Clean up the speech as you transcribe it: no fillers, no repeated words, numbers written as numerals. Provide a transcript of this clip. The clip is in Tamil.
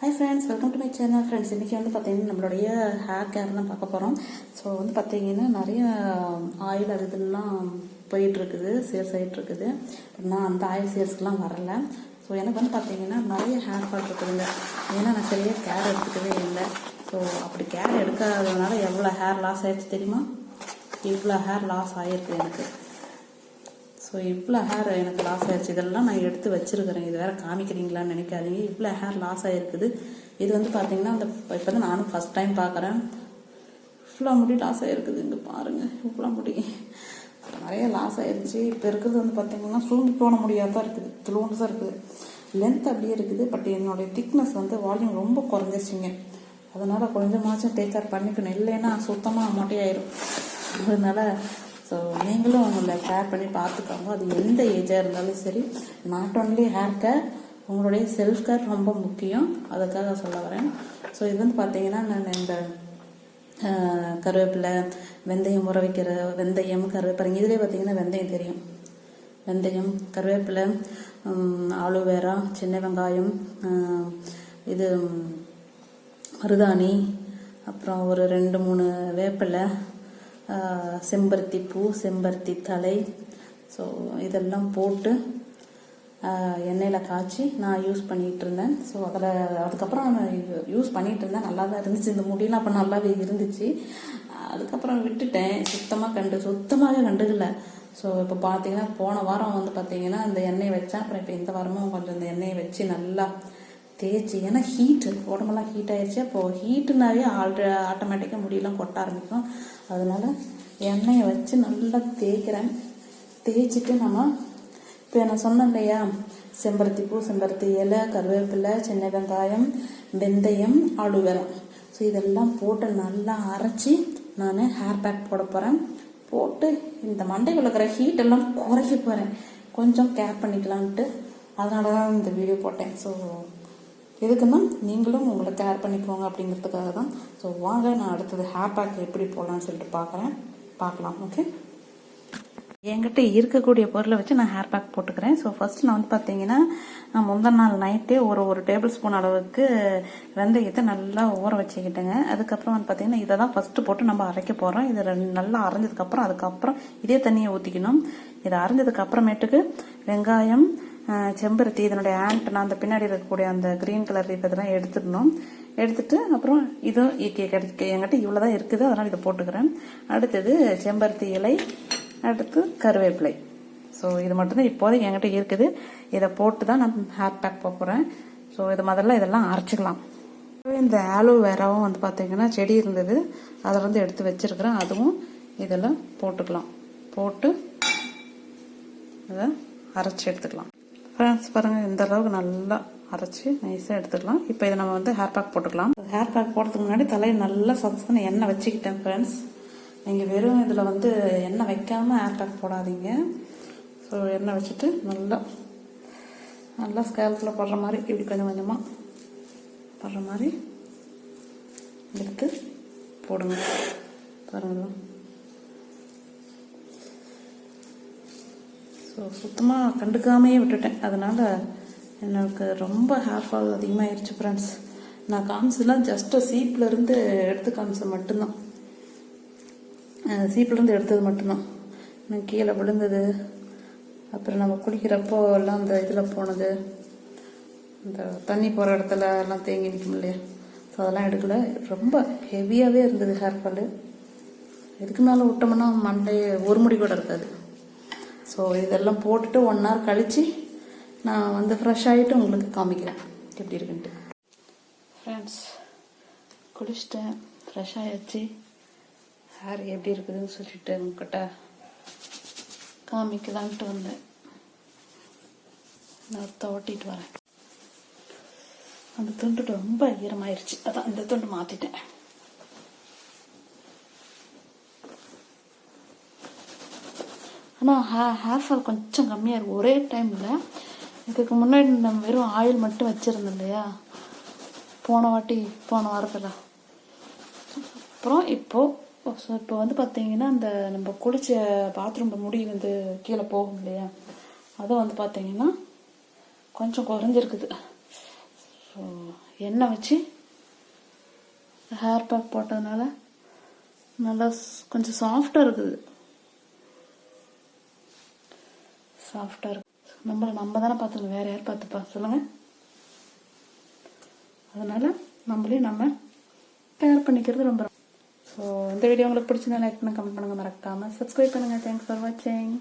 Hi friends, welcome to my channel. Friends, இன்றைக்கி வந்து பார்த்திங்கன்னா நம்மளுடைய ஹேர் கேர் தான் பார்க்க போகிறோம். ஸோ வந்து பார்த்திங்கன்னா நிறைய ஆயில் அது இதெல்லாம் போயிட்டுருக்குது, சேல்ஸ் ஆகிட்டுருக்குது. நான் அந்த ஆயில் சேல்ஸ்க்கெலாம் வரலை. ஸோ எனக்கு வந்து பார்த்திங்கன்னா நிறைய ஹேர் ஃபால் இருக்குதுங்க. ஏன்னா நான் சரியாக கேர் எடுத்துக்கவே இல்லை. ஸோ அப்படி கேர் எடுக்காததுனால எவ்வளோ ஹேர் லாஸ் ஆகிடுச்சு தெரியுமா? இவ்வளோ ஹேர் லாஸ் ஆகிருக்கு எனக்கு. ஸோ இவ்வளோ ஹேர் எனக்கு லாஸ் ஆகிடுச்சு. இதெல்லாம் நான் எடுத்து வச்சுருக்கிறேன். இது வேறு காமிக்கிறீங்களான்னு நினைக்காதீங்க. இவ்வளோ ஹேர் லாஸ் ஆகிருக்குது. இது வந்து பார்த்திங்கன்னா அந்த இப்போ தான் நானும் ஃபஸ்ட் டைம் பார்க்குறேன். இவ்வளோ முடி லாஸ் ஆகிருக்குது. இங்கே பாருங்கள், இவ்வளோ முடி நிறைய லாஸ் ஆகிருச்சு. இப்போ இருக்கிறது வந்து பார்த்திங்கன்னா சூழ்ந்து போன முடியாது தான் இருக்குது, துளுண்டு தான் இருக்குது. லென்த் அப்படியே இருக்குது. பட் என்னுடைய திக்னஸ் வந்து வால்யூம் ரொம்ப குறைஞ்சிருச்சுங்க. அதனால் கொஞ்சமாச்சும் டேக் கேர் பண்ணிக்கணும், இல்லைன்னா சுத்தமாக மொட்டையாயிரும். அதனால் ஸோ நீங்களும் உங்களை கேர் பண்ணி பார்த்துக்கோங்க. அது எந்த ஏஜாக இருந்தாலும் சரி. நாட் ஒன்லி ஹேர் கேர், உங்களுடைய செல்ஃப் கேர் ரொம்ப முக்கியம். அதுக்காக சொல்ல வரேன். ஸோ இது வந்து பார்த்தீங்கன்னா நான் இந்த கருவேப்பிலை, வெந்தயம் ஊற வைக்கிற வெந்தயம், கருவேப்பிலைங்க இதிலே பார்த்தீங்கன்னா வெந்தயம் தெரியும். வெந்தயம், கருவேப்பிலை, ஆலோவேரா, சின்ன வெங்காயம், இது மருதாணி, அப்புறம் ஒரு 2-3 வேப்பிலை, செம்பருத்தி பூ, செம்பருத்தி தலை. ஸோ இதெல்லாம் போட்டு எண்ணெயில் காய்ச்சி நான் யூஸ் பண்ணிகிட்டு இருந்தேன். ஸோ அதுக்கப்புறம் நான் யூஸ் பண்ணிகிட்டு இருந்தேன். நல்லா தான் இருந்துச்சு. இந்த முடியெல்லாம் அப்போ நல்லாவே இருந்துச்சு. அதுக்கப்புறம் விட்டுட்டேன். சுத்தமாகவே கண்டுக்கல. ஸோ இப்போ பார்த்தீங்கன்னா போன வாரம் வந்து பார்த்தீங்கன்னா இந்த எண்ணெய் வச்சேன். அப்புறம் இப்போ இந்த வாரமும் கொஞ்சம் இந்த எண்ணெயை வச்சு நல்லா தேய்ச்சி, ஏன்னா ஹீட்டு, உடம்பெல்லாம் ஹீட் ஆயிடுச்சு. அப்போது ஹீட்டுனாவே ஆட்டோமேட்டிக்காக முடியெல்லாம் கொட்ட ஆரம்பிக்கும். அதனால் எண்ணெயை வச்சு நல்லா தேய்க்கிறேன். தேய்ச்சிட்டு நம்ம இப்போ நான் சொன்னேன் இல்லையா, செம்பருத்தி பூ, செம்பருத்தி இலை, கருவேப்பிலை, சின்ன வெங்காயம், வெந்தயம், ஆலோவேரா. ஸோ இதெல்லாம் போட்டு நல்லா அரைச்சி நான் ஹேர் பேக் போட போகிறேன். போட்டு இந்த மண்டைக்குள்ள இருக்கிற ஹீட்டெல்லாம் குறைக்க போகிறேன். கொஞ்சம் கேர் பண்ணிக்கலான்ட்டு அதனால தான் இந்த வீடியோ போட்டேன். ஸோ எதுக்குன்னா நீங்களும் உங்களை கேர் பண்ணிக்கோங்க அப்படிங்கிறதுக்காக தான். ஸோ வாங்க, நான் அடுத்தது ஹேர் பேக் எப்படி போடலான்னு சொல்லிட்டு பார்க்கலாம். ஓகே, என்கிட்ட இருக்கக்கூடிய பொருளை வச்சு நான் ஹேர் பேக் போட்டுக்கிறேன். ஸோ ஃபர்ஸ்ட் நான் வந்து பார்த்தீங்கன்னா முந்தின நாள் நைட்டே ஒரு டேபிள் ஸ்பூன் அளவுக்கு வெந்தயத்தை நல்லா ஊற வச்சுக்கிட்டேங்க. அதுக்கப்புறம் வந்து பார்த்தீங்கன்னா இதை தான் ஃபஸ்ட்டு போட்டு நம்ம அரைக்க போகிறோம். இது நல்லா அரைஞ்சதுக்கப்புறம் அதுக்கப்புறம் இதே தண்ணியை ஊற்றிக்கணும். இதை அரைஞ்சதுக்கு அப்புறமேட்டுக்கு வெங்காயம், செம்பருத்தி, இதனுடைய ஆண்டனா அந்த பின்னாடி இருக்கக்கூடிய அந்த கிரீன் கலர் இதெல்லாம் எடுத்துடணும். எடுத்துட்டு அப்புறம் இதுவும் என்கிட்ட இவ்வளோ தான் இருக்குது, அதனால் இதை போட்டுக்கிறேன். அடுத்தது செம்பருத்தி இலை, அடுத்து கருவேப்பிலை. ஸோ இது மட்டும்தான் இப்போதைக்கு என்கிட்ட இருக்குது. இதை போட்டு தான் நான் ஹேர் பேக் போகிறேன். ஸோ இது முதல்ல இதெல்லாம் அரைச்சிக்கலாம். இந்த ஆலோவேராவும் வந்து பார்த்தீங்கன்னா செடி இருந்தது, அதில் வந்து எடுத்து வச்சிருக்கிறேன். அதுவும் இதெல்லாம் போட்டுக்கலாம். போட்டு இதை அரைச்சி எடுத்துக்கலாம். ஃப்ரெண்ட்ஸ் பாருங்கள், இந்த அளவுக்கு நல்லா அரைச்சி நைஸாக எடுத்துக்கலாம். இப்போ இதை நம்ம வந்து ஹேர் பேக் போட்டுக்கலாம். ஹேர் பேக் போடுறதுக்கு முன்னாடி தலையை நல்லா சதசன எண்ணெய் வச்சுக்கிட்டேன். ஃப்ரெண்ட்ஸ், நீங்கள் வெறும் இதில் வந்து எண்ணெய் வைக்காமல் ஹேர் பேக் போடாதீங்க. ஸோ எண்ணெய் வச்சுட்டு நல்லா ஸ்கேல்பில் படுற மாதிரி இப்படி கொஞ்சம் கொஞ்சமாக படுற மாதிரி எடுத்து போடுங்க. பாருங்கள், ஸோ சுத்தமாக கண்டுக்காமையே விட்டுட்டேன். அதனால் எனக்கு ரொம்ப ஹேர் ஃபால் அதிகமாகிடுச்சு. ஃப்ரெண்ட்ஸ், நான் காமிச்சதுலாம் ஜஸ்ட்டு சீப்லேருந்து எடுத்து காமிச்சது மட்டும்தான். சீப்லேருந்து எடுத்தது மட்டும்தான். எனக்கு கீழே விழுந்தது, அப்புறம் நம்ம குளிக்கிறப்போ எல்லாம் அந்த இதில் போனது, இந்த தண்ணி போகிற இடத்துல எல்லாம் தேங்கி நிற்கும் இல்லையா, ஸோ அதெல்லாம் எடுக்கலை. ரொம்ப ஹெவியாகவே இருந்தது ஹேர் ஃபாலு. இதுக்கு மேலே விட்டோம்னா மண்டை ஒரு முடி கூட இருக்காது. ஸோ இதெல்லாம் போட்டுட்டு 1 hour கழித்து நான் வந்து ஃப்ரெஷ் ஆகிட்டு உங்களுக்கு காமிக்கிறேன் எப்படி இருக்குன்ட்டு. ஃப்ரெண்ட்ஸ், குளிச்சுட்டேன், ஃப்ரெஷ் ஆகிடுச்சு. ஹேர் எப்படி இருக்குதுன்னு சொல்லிட்டு உங்ககிட்ட காமிக்கலான்ட்டு வந்தேன். நான் ஓட்டிட்டு வரேன். அந்த துண்டு ரொம்ப ஈரமாயிருச்சு, அதான் இந்த துண்டு மாற்றிட்டேன். ஆனால் ஹேர் ஃபால் கொஞ்சம் கம்மியாக இருக்கும் ஒரே டைமில். இதுக்கு முன்னாடி நம்ம வெறும் ஆயில் மட்டும் வச்சுருந்தோம் இல்லையா போன வாரத்தில். அப்புறம் இப்போ வந்து பார்த்தீங்கன்னா இந்த நம்ம குளிச்ச பாத்ரூம் முடி வந்து கீழே போகும் இல்லையா, அதை வந்து பார்த்தீங்கன்னா கொஞ்சம் குறைஞ்சிருக்குது. ஸோ ஸோ எண்ணெய் வச்சு ஹேர் பேக் போட்டதுனால நல்லா கொஞ்சம் சாஃப்டாக இருக்குது. சாஃப்டாக இருக்கு. நம்ம தானே பார்த்துக்கணும், வேறு யார் பார்த்துப்பா சொல்லுங்கள். அதனால் நம்ம கேர் பண்ணிக்கிறது ரொம்ப. ஸோ இந்த வீடியோ உங்களுக்கு பிடிச்சிருந்தா லைக் பண்ணுங்கள், கமெண்ட் பண்ணுங்கள், மறக்காமல் சப்ஸ்கிரைப் பண்ணுங்கள். தேங்க்ஸ் ஃபார் வாட்சிங்.